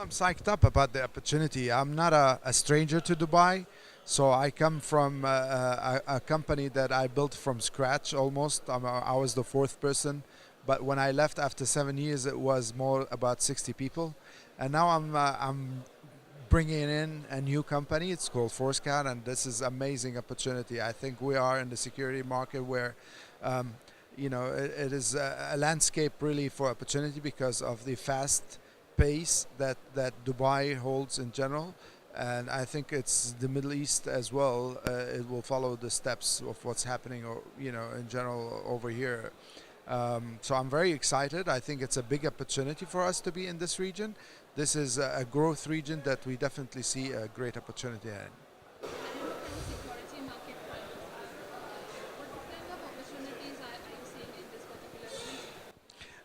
I'm psyched up about the opportunity. I'm not a stranger to Dubai. So I come from a company that I built from scratch almost. I was the fourth person. But when I left after 7 years, it was more about 60 people. And now I'm bringing in a new company. It's called Forescout, and this is amazing opportunity. I think we are in the security market where, um, it is a landscape really for opportunity because of the fast pace that Dubai holds in general. And I think it's the Middle East as well. It will follow the steps of what's happening, or in general over here. So I'm very excited. I think it's a big opportunity for us to be in this region. This is a growth region that we definitely see a great opportunity in. And from a security market point of view, what kind of opportunities are you seeing in this particular region?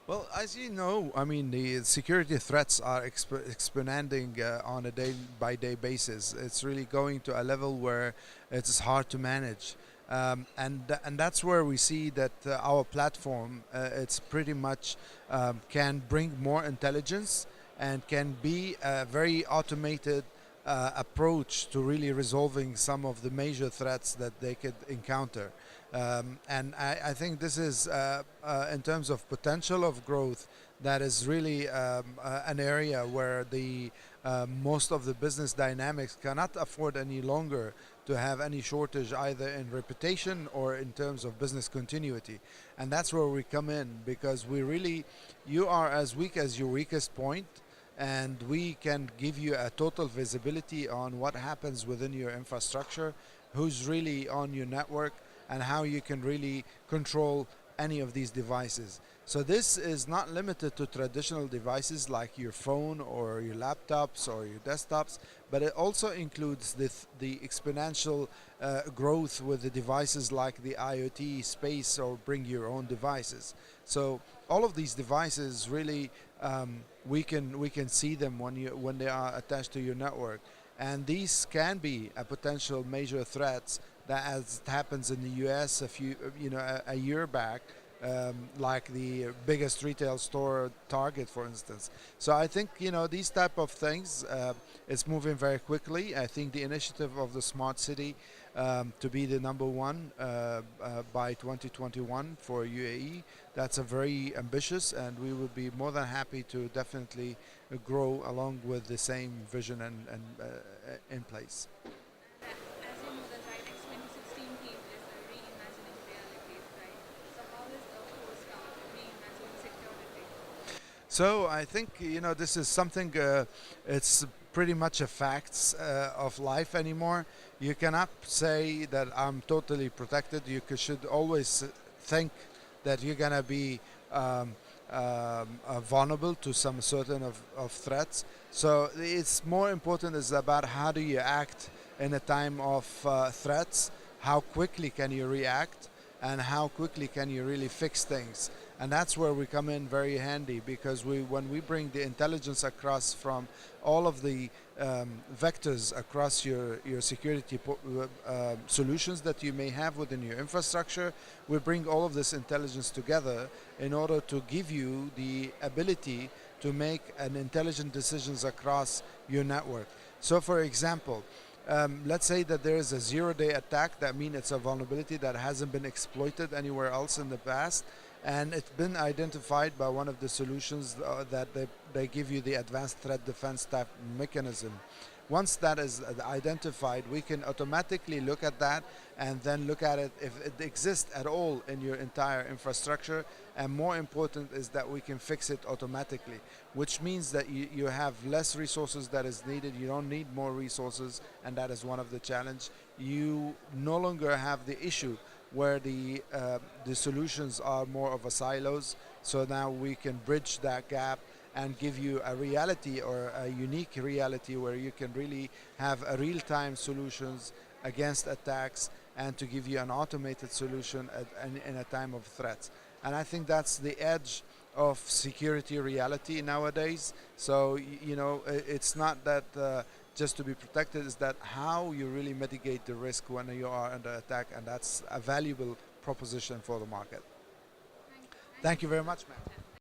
Well, as you know, I mean, the security threats are expanding on a day-by-day basis. It's really going to a level where it's hard to manage. And that's where we see that our platform, it's pretty much can bring more intelligence and can be a very automated approach to really resolving some of the major threats that they could encounter. And I think this is, in terms of potential of growth, that is really an area where the most of the business dynamics cannot afford any longer to have any shortage either in reputation or in terms of business continuity. And that's where we come in, because you are as weak as your weakest point, and we can give you a total visibility on what happens within your infrastructure, who's really on your network, and how you can really control any of these devices. So this is not limited to traditional devices like your phone or your laptops or your desktops, but it also includes the exponential growth with the devices like the IoT space or bring your own devices. So all of these devices really, we can see them when they are attached to your network, and these can be a potential major threats that, as it happens in the U.S. a year back, like the biggest retail store, Target, for instance. So I think these type of things. It's moving very quickly. I think the initiative of the smart city to be the number one by 2021 for UAE. That's a very ambitious, and we would be more than happy to definitely grow along with the same vision and in place. And as you know, the Zydex 2016 team is reimagining realities, right? So how is the Force Scout reimagining security? So I think this is something. It's pretty much a facts of life anymore. You cannot say that I'm totally protected. Should always think that you're gonna be vulnerable to some certain of threats. So it's more important is about how do you act in a time of threats. How quickly can you react, and how quickly can you really fix things? And that's where we come in very handy, because when we bring the intelligence across from all of the vectors across your security solutions that you may have within your infrastructure, we bring all of this intelligence together in order to give you the ability to make an intelligent decisions across your network. So for example, let's say that there is a zero-day attack. That means it's a vulnerability that hasn't been exploited anywhere else in the past, and it's been identified by one of the solutions that they give you the advanced threat defense type mechanism. Once that is identified, we can automatically look at that and then look at it if it exists at all in your entire infrastructure. And more important is that we can fix it automatically, which means that you have less resources that is needed. You don't need more resources, and that is one of the challenge. You no longer have the issue where the solutions are more of a silos. So now we can bridge that gap and give you a reality, or a unique reality, where you can really have a real-time solutions against attacks, and to give you an automated solution in a time of threats. And I think that's the edge of security reality nowadays. So it's not that just to be protected, is that how you really mitigate the risk when you are under attack, and that's a valuable proposition for the market. Thank you. Thank Thank you you so very much much, for your ma'am. time.